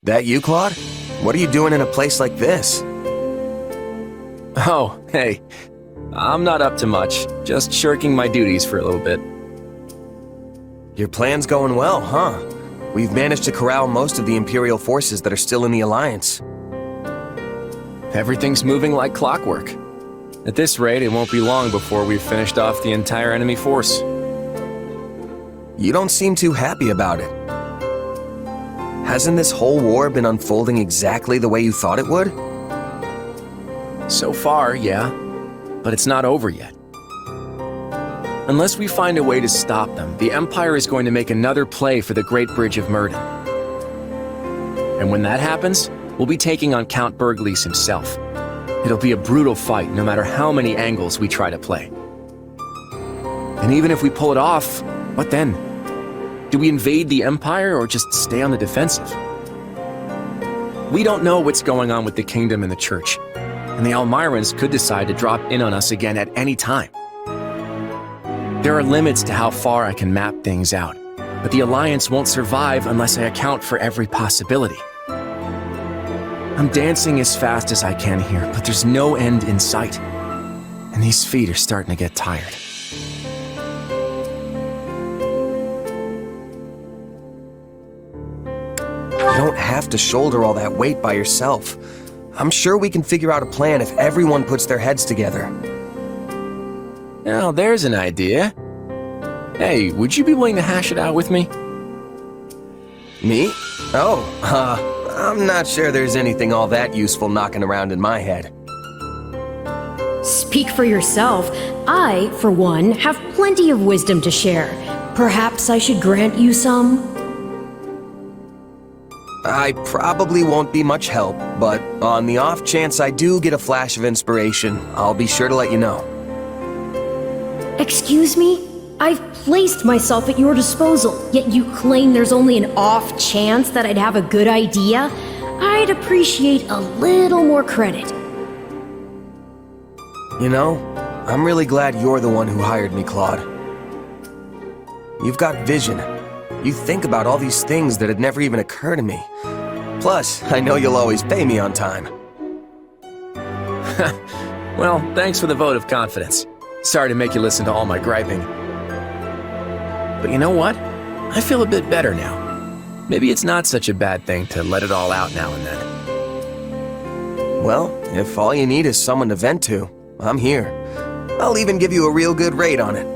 That you, Claude? What are you doing in a place like this? Oh, hey. I'm not up to much. Just shirking my duties for a little bit. Your plan's going well, huh? We've managed to corral most of the Imperial forces that are still in the Alliance. Everything's moving like clockwork. At this rate, it won't be long before we've finished off the entire enemy force. You don't seem too happy about it. Hasn't this whole war been unfolding exactly the way you thought it would? So far, yeah. But it's not over yet. Unless we find a way to stop them, the Empire is going to make another play for the Great Bridge of Murden. And when that happens, we'll be taking on Count Bergliez himself. It'll be a brutal fight, no matter how many angles we try to play. And even if we pull it off, what then? Do we invade the Empire or just stay on the defensive? We don't know what's going on with the Kingdom and the Church, and the Almirans could decide to drop in on us again at any time. There are limits to how far I can map things out, but the Alliance won't survive unless I account for every possibility. I'm dancing as fast as I can here, but there's no end in sight, and these feet are starting to get tired. You don't have to shoulder all that weight by yourself. I'm sure we can figure out a plan if everyone puts their heads together. Now, there's an idea. Hey, would you be willing to hash it out with me? Me? Oh, I'm not sure there's anything all that useful knocking around in my head. Speak for yourself. I, for one, have plenty of wisdom to share. Perhaps I should grant you some? I probably won't be much help, but on the off chance I do get a flash of inspiration, I'll be sure to let you know. Excuse me? I've placed myself at your disposal, yet you claim there's only an off chance that I'd have a good idea? I'd appreciate a little more credit. You know, I'm really glad you're the one who hired me, Claude. You've got vision. You think about all these things that had never even occurred to me. Plus, I know you'll always pay me on time. Well, thanks for the vote of confidence. Sorry to make you listen to all my griping. But you know what? I feel a bit better now. Maybe it's not such a bad thing to let it all out now and then. Well, if all you need is someone to vent to, I'm here. I'll even give you a real good rate on it.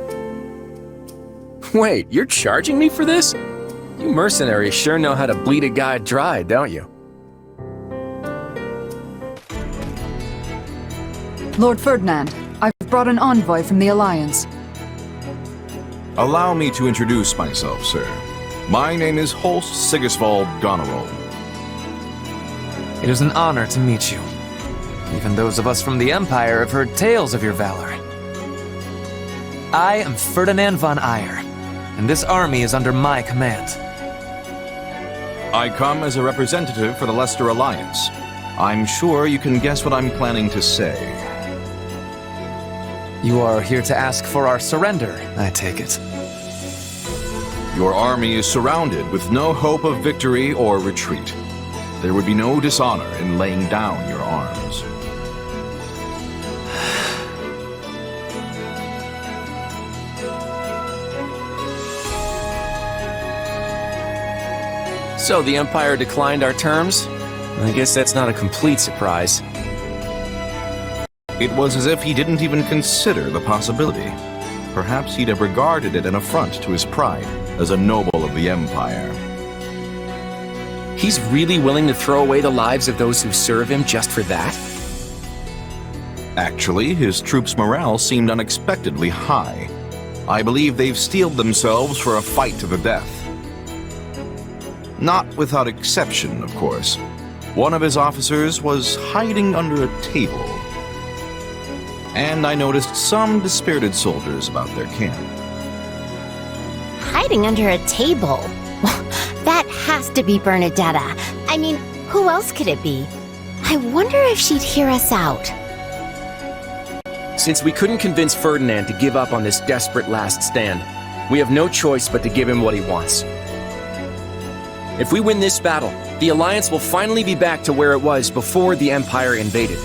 Wait, you're charging me for this? You mercenaries sure know how to bleed a guy dry, don't you? Lord Ferdinand, I've brought an envoy from the Alliance. Allow me to introduce myself, sir. My name is Holst Sigisvald Goneril. It is an honor to meet you. Even those of us from the Empire have heard tales of your valor. I am Ferdinand von Eyre, and this army is under my command. I come as a representative for the Leicester Alliance. I'm sure you can guess what I'm planning to say. You are here to ask for our surrender, I take it. Your army is surrounded with no hope of victory or retreat. There would be no dishonor in laying down your arms. So the Empire declined our terms? I guess that's not a complete surprise. It was as if he didn't even consider the possibility. Perhaps he'd have regarded it an affront to his pride as a noble of the Empire. He's really willing to throw away the lives of those who serve him just for that? Actually, his troops' morale seemed unexpectedly high. I believe they've steeled themselves for a fight to the death. Not without exception, of course. One of his officers was hiding under a table. And I noticed some dispirited soldiers about their camp. Hiding under a table? That has to be Bernadetta. I mean, who else could it be? I wonder if she'd hear us out. Since we couldn't convince Ferdinand to give up on this desperate last stand, we have no choice but to give him what he wants. If we win this battle, the Alliance will finally be back to where it was before the Empire invaded.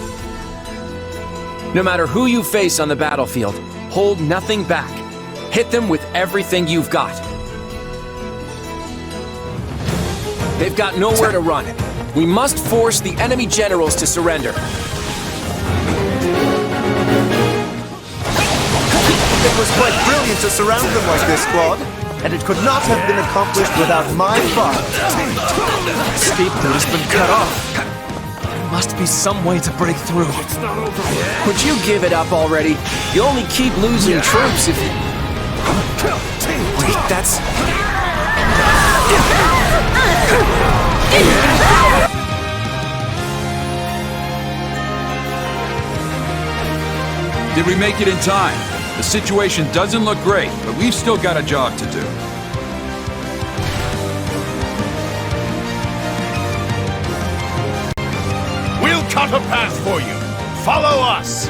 No matter who you face on the battlefield, hold nothing back. Hit them with everything you've got. They've got nowhere to run. We must force the enemy generals to surrender. It was quite brilliant to surround them like this, Claude. And it could not have been accomplished without my father. Escape route has been cut off. There must be some way to break through. Would you give it up already? You only keep losing troops if you... Wait, that's... Did we make it in time? The situation doesn't look great, but we've still got a job to do. We'll cut a path for you. Follow us.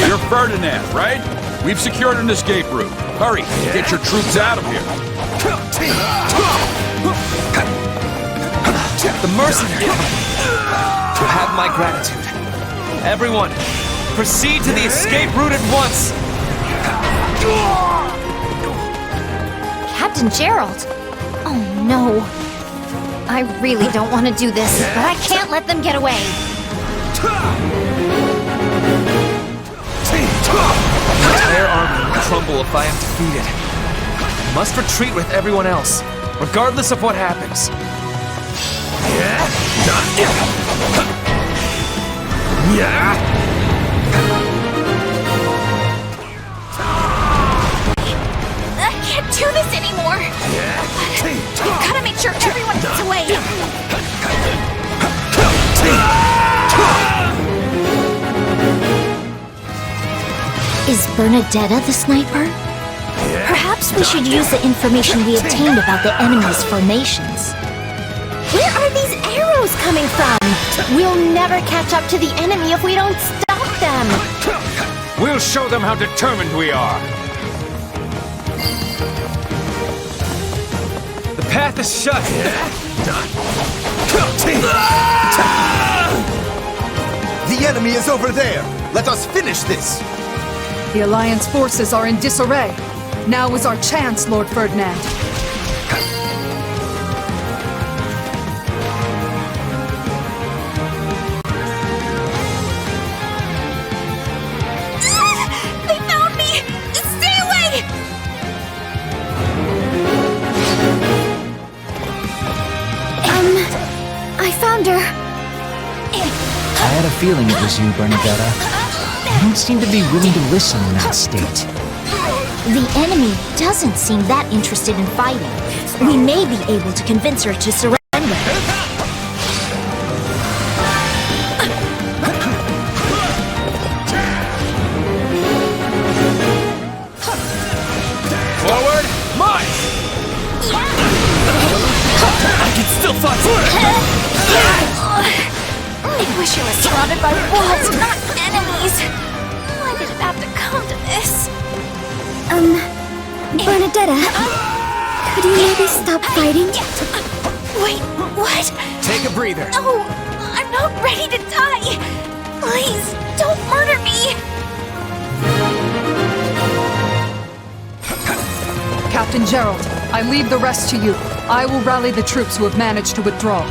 You're Ferdinand, right? We've secured an escape route. Hurry, get your troops out of here. The mercenary! You have my gratitude. Everyone, proceed to the escape route at once! Captain Gerald! Oh no. I really don't want to do this, but I can't let them get away. The entire army will crumble if I am defeated. I must retreat with everyone else, regardless of what happens. I can't do this anymore. I've got to make sure everyone gets away. Is Bernadetta the sniper? Perhaps we should use the information we obtained about the enemy's formations. Where are these arrows coming from? We'll never catch up to the enemy if we don't stop them. We'll show them how determined we are. The path is shut! The enemy is over there. Let us finish this. The Alliance forces are in disarray. Now is our chance, Lord Ferdinand. They found me! Stay away! I found her. I had a feeling it was you, Bernadetta. You don't seem to be willing to listen in that state. The enemy doesn't seem that interested in fighting. We may be able to convince her to surrender. Forward, march! I can still fight! I wish I was surrounded by wolves, not enemies. Why did it have to come to this? Bernadetta, could you maybe stop fighting? Wait, what? Take a breather. No, I'm not ready to die. Please, don't murder me. Captain Gerald, I leave the rest to you. I will rally the troops who have managed to withdraw.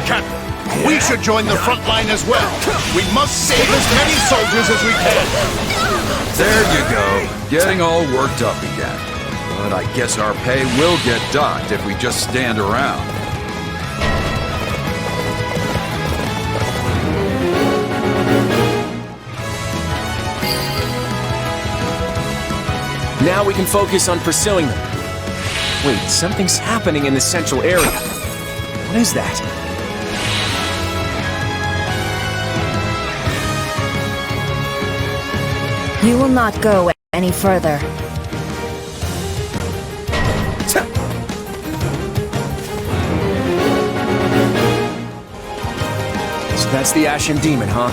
Captain, we should join the front line as well. We must save as many soldiers as we can. There you go. Getting all worked up again. But I guess our pay will get docked if we just stand around. Now we can focus on pursuing them. Wait, something's happening in the central area. What is that? You will not go any further. So that's the Ashen Demon, huh?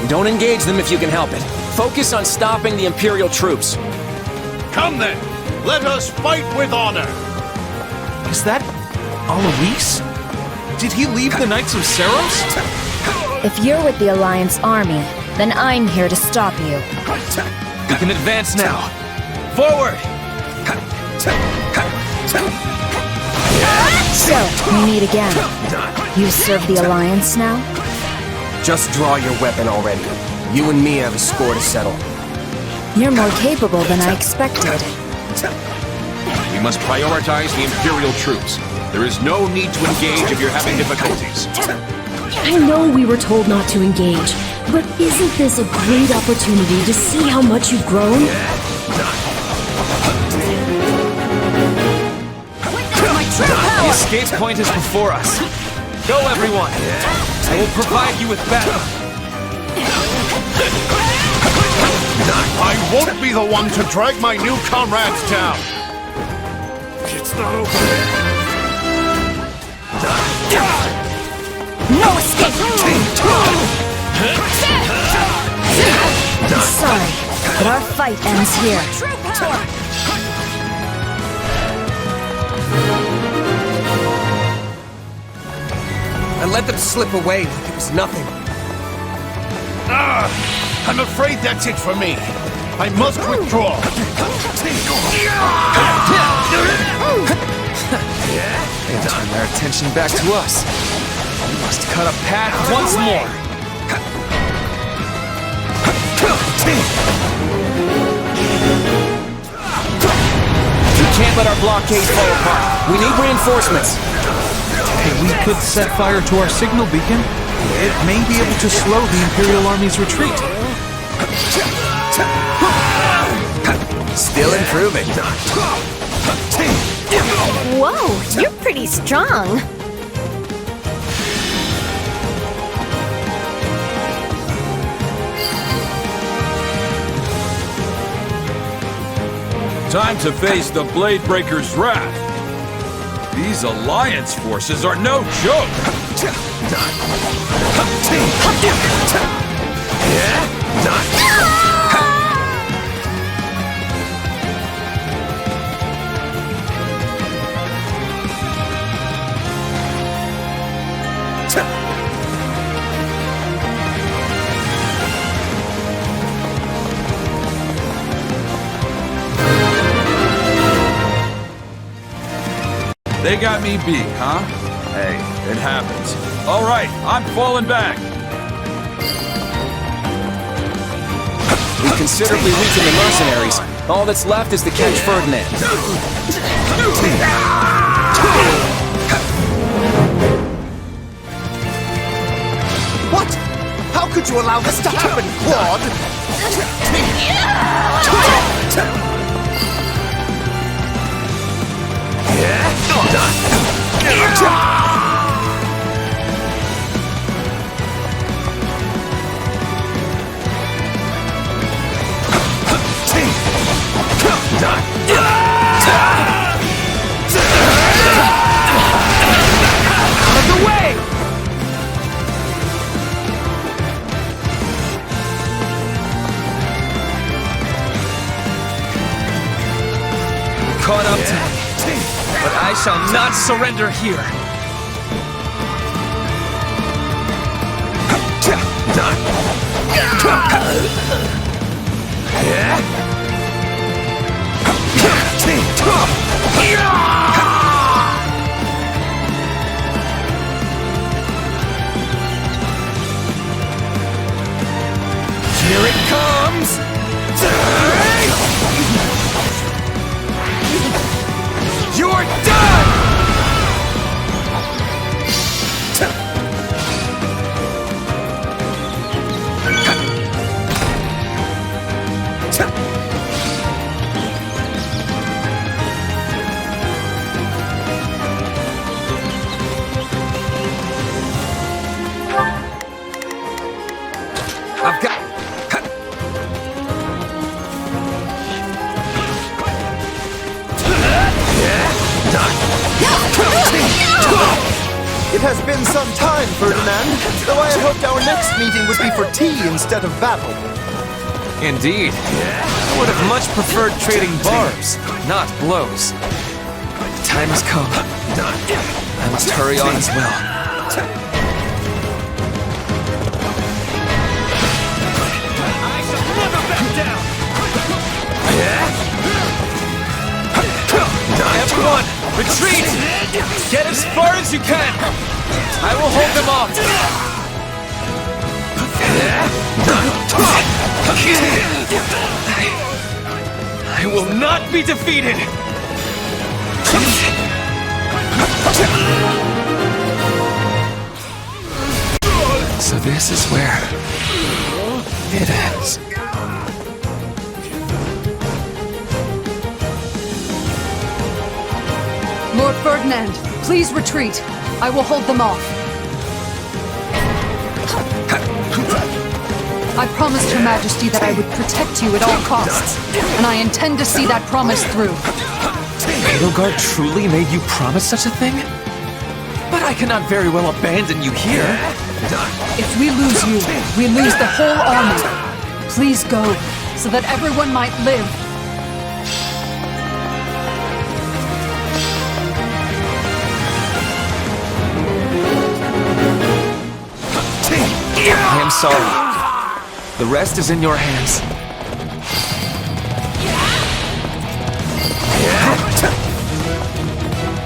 Don't engage them if you can help it. Focus on stopping the Imperial troops. Come then, let us fight with honor. Is that Alois? Did he leave the Knights of Seros? If you're with the Alliance army, then I'm here to stop you. We can advance now. Forward! So, we meet again. You serve the Alliance now? Just draw your weapon already. You and me have a score to settle. You're more capable than I expected. We must prioritize the Imperial troops. There is no need to engage if you're having difficulties. I know we were told not to engage, but isn't this a great opportunity to see how much you've grown? The escape point is before us. Go, everyone! I will provide you with backup. I won't be the one to drag my new comrades down. It's not over. No escape! Sorry, but our fight ends here. I let them slip away like it was nothing. I'm afraid that's it for me. I must withdraw. They turn their attention back to us. We must cut a path once more. We can't let our blockade fall apart. We need reinforcements. We could set fire to our signal beacon. It may be able to slow the Imperial Army's retreat. Still improving. Whoa, you're pretty strong. Time to face the Blade Breaker's wrath. These Alliance forces are no joke. They got me beat, huh? Hey, it happens. All right, I'm falling back. We considerably weakened the mercenaries. All that's left is to catch Ferdinand. What? How could you allow this to happen, Claude? Out of the way! Caught up to me, but I shall not surrender here. Here it comes! You're done! I've got... It has been some time, Ferdinand, though I had hoped our next meeting would be for tea instead of battle. Indeed. I would have much preferred trading barbs, not blows. The time has come. I must hurry on as well. I shall never back down! Everyone, retreat! Get as far as you can! I will hold them off! I will not be defeated! So this is where it ends. Lord Ferdinand, please retreat. I will hold them off. I promised Her Majesty that I would protect you at all costs, and I intend to see that promise through. Edelgard truly made you promise such a thing? But I cannot very well abandon you here. If we lose you, we lose the whole army. Please go, so that everyone might live. I am sorry. The rest is in your hands.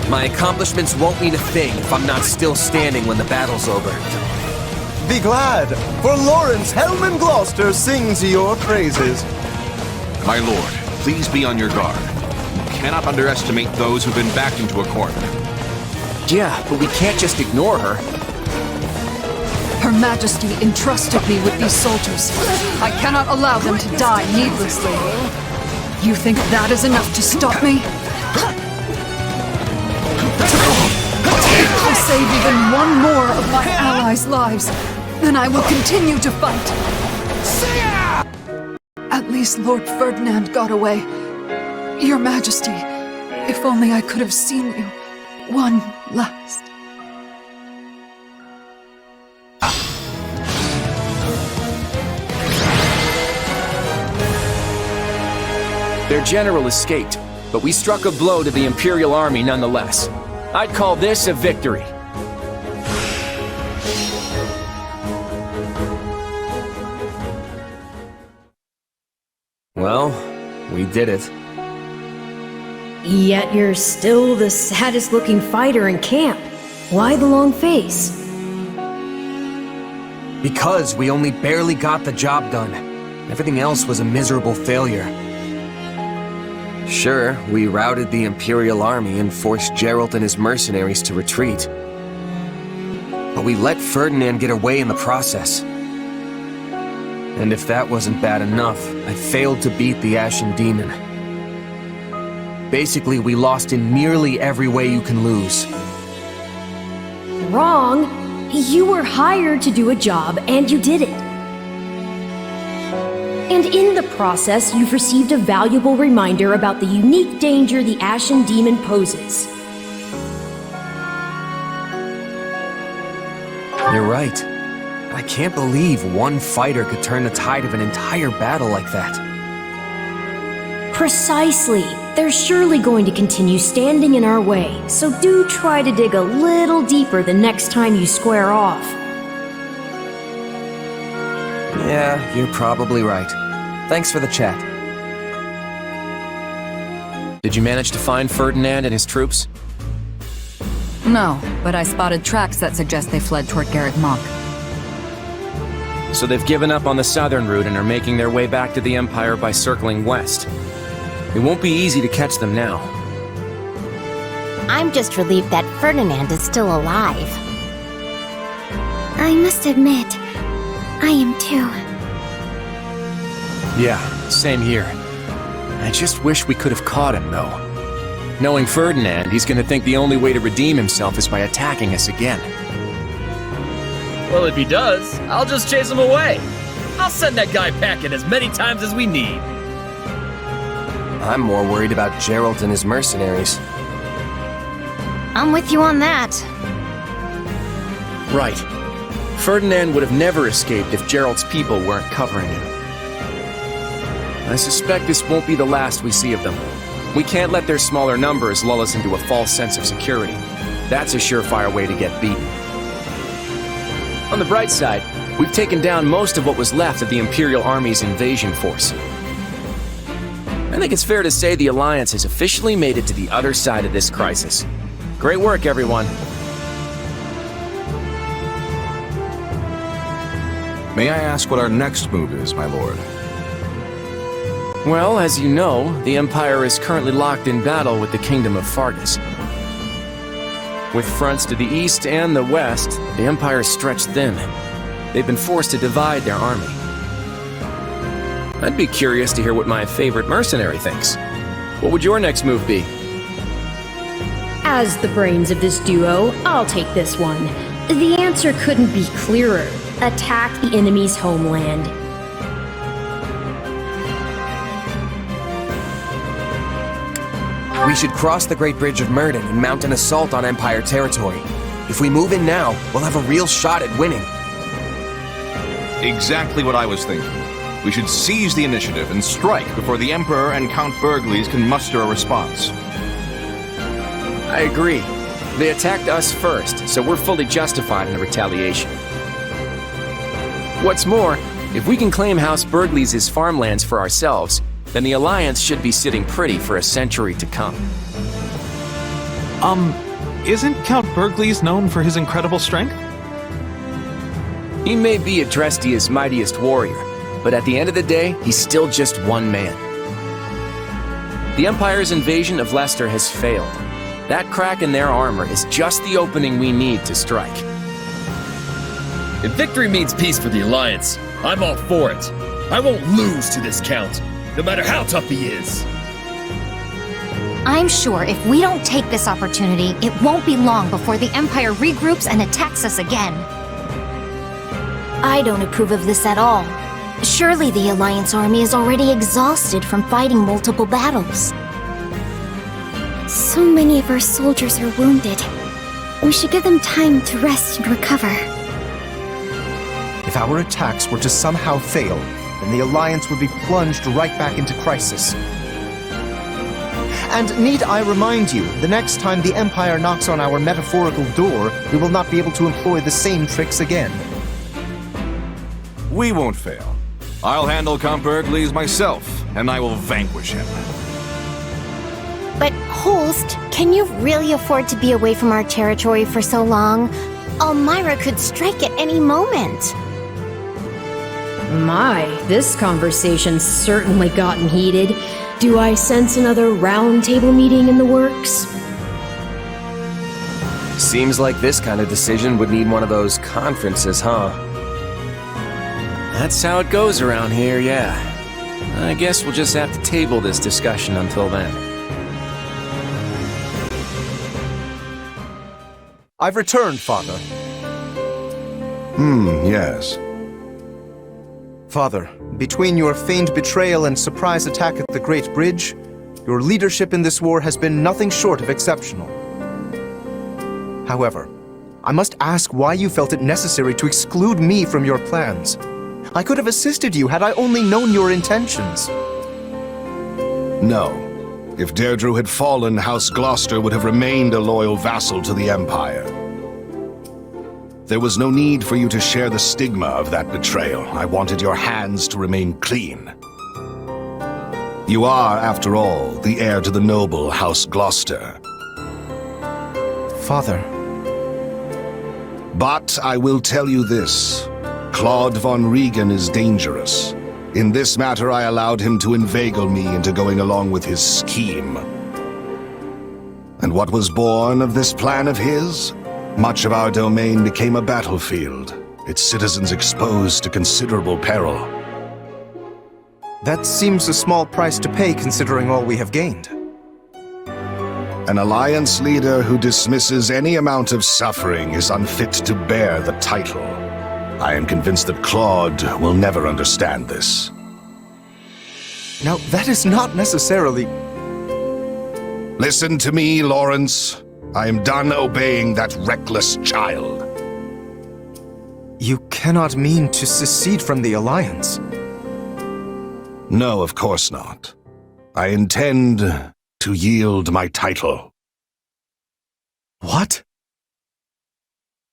My accomplishments won't mean a thing if I'm not still standing when the battle's over. Be glad, for Lawrence Helman Gloucester sings your praises. My lord, please be on your guard. You cannot underestimate those who've been backed into a corner. Yeah, but we can't just ignore her. Her Majesty entrusted me with these soldiers. I cannot allow them to die needlessly. You think that is enough to stop me? If I save even one more of my allies' lives, then I will continue to fight. At least Lord Ferdinand got away. Your Majesty, if only I could have seen you one last. Their general escaped, but we struck a blow to the Imperial army nonetheless. I'd call this a victory. Well, we did it. Yet you're still the saddest looking fighter in camp. Why the long face? Because we only barely got the job done. Everything else was a miserable failure. Sure, we routed the Imperial army and forced Geralt and his mercenaries to retreat. But we let Ferdinand get away in the process. And if that wasn't bad enough, I failed to beat the Ashen Demon. Basically, we lost in nearly every way you can lose. Wrong. You were hired to do a job, and you did it. And in the process, you've received a valuable reminder about the unique danger the Ashen Demon poses. You're right. I can't believe one fighter could turn the tide of an entire battle like that. Precisely. They're surely going to continue standing in our way, so do try to dig a little deeper the next time you square off. Yeah, you're probably right. Thanks for the chat. Did you manage to find Ferdinand and his troops? No, but I spotted tracks that suggest they fled toward Garreg Mach. So they've given up on the southern route and are making their way back to the Empire by circling west. It won't be easy to catch them now. I'm just relieved that Ferdinand is still alive. I must admit, I am too. Yeah, same here. I just wish we could have caught him, though. Knowing Ferdinand, he's gonna think the only way to redeem himself is by attacking us again. Well, if he does, I'll just chase him away. I'll send that guy packing as many times as we need. I'm more worried about Geralt and his mercenaries. I'm with you on that. Right. Ferdinand would have never escaped if Geralt's people weren't covering him. I suspect this won't be the last we see of them. We can't let their smaller numbers lull us into a false sense of security. That's a surefire way to get beaten. On the bright side, we've taken down most of what was left of the Imperial Army's invasion force. I think it's fair to say the Alliance has officially made it to the other side of this crisis. Great work, everyone. May I ask what our next move is, my lord? Well, as you know, the Empire is currently locked in battle with the Kingdom of Fargus. With fronts to the east and the west, the Empire is stretched thin. They've been forced to divide their army. I'd be curious to hear what my favorite mercenary thinks. What would your next move be? As the brains of this duo, I'll take this one. The answer couldn't be clearer. Attack the enemy's homeland. We should cross the Great Bridge of Murden and mount an assault on Empire territory. If we move in now, we'll have a real shot at winning. Exactly what I was thinking. We should seize the initiative and strike before the Emperor and Count Burgleys can muster a response. I agree. They attacked us first, so we're fully justified in the retaliation. What's more, if we can claim House Burgleys' farmlands for ourselves, then the Alliance should be sitting pretty for a century to come. Isn't Count Burgleys known for his incredible strength? He may be Adrestia's mightiest warrior, but at the end of the day, he's still just one man. The Empire's invasion of Leicester has failed. That crack in their armor is just the opening we need to strike. If victory means peace for the Alliance, I'm all for it. I won't lose to this Count, no matter how tough he is. I'm sure if we don't take this opportunity, it won't be long before the Empire regroups and attacks us again. I don't approve of this at all. Surely the Alliance army is already exhausted from fighting multiple battles. So many of our soldiers are wounded. We should give them time to rest and recover. If our attacks were to somehow fail, then the Alliance would be plunged right back into crisis. And need I remind you, the next time the Empire knocks on our metaphorical door, we will not be able to employ the same tricks again. We won't fail. I'll handle Count Burgleys myself, and I will vanquish him. But Holst, can you really afford to be away from our territory for so long? Elmira could strike at any moment. My, this conversation's certainly gotten heated. Do I sense another roundtable meeting in the works? Seems like this kind of decision would need one of those conferences, huh? That's how it goes around here, yeah. I guess we'll just have to table this discussion until then. I've returned, Father. Yes. Father, between your feigned betrayal and surprise attack at the Great Bridge, your leadership in this war has been nothing short of exceptional. However, I must ask why you felt it necessary to exclude me from your plans. I could have assisted you had I only known your intentions. No. If Deirdre had fallen, House Gloucester would have remained a loyal vassal to the Empire. There was no need for you to share the stigma of that betrayal. I wanted your hands to remain clean. You are, after all, the heir to the noble House Gloucester. Father. But I will tell you this. Claude von Regan is dangerous. In this matter, I allowed him to inveigle me into going along with his scheme. And what was born of this plan of his? Much of our domain became a battlefield, its citizens exposed to considerable peril. That seems a small price to pay considering all we have gained. An alliance leader who dismisses any amount of suffering is unfit to bear the title. I am convinced that Claude will never understand this. Now, that is not necessarily... Listen to me, Lawrence. I am done obeying that reckless child. You cannot mean to secede from the Alliance. No, of course not. I intend to yield my title. What?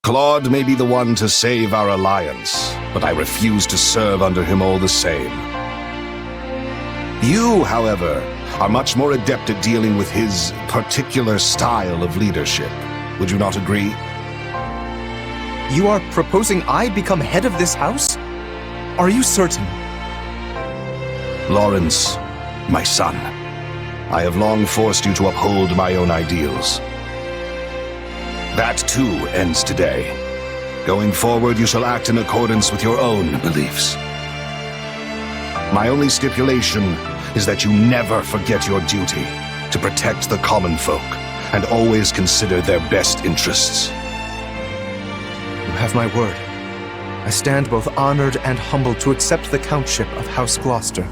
Claude may be the one to save our alliance, but I refuse to serve under him all the same. You, however, are much more adept at dealing with his particular style of leadership. Would you not agree? You are proposing I become head of this house? Are you certain? Lawrence, my son, I have long forced you to uphold my own ideals. That too ends today. Going forward, you shall act in accordance with your own beliefs. My only stipulation is that you never forget your duty to protect the common folk and always consider their best interests. You have my word. I stand both honored and humbled to accept the countship of House Gloucester.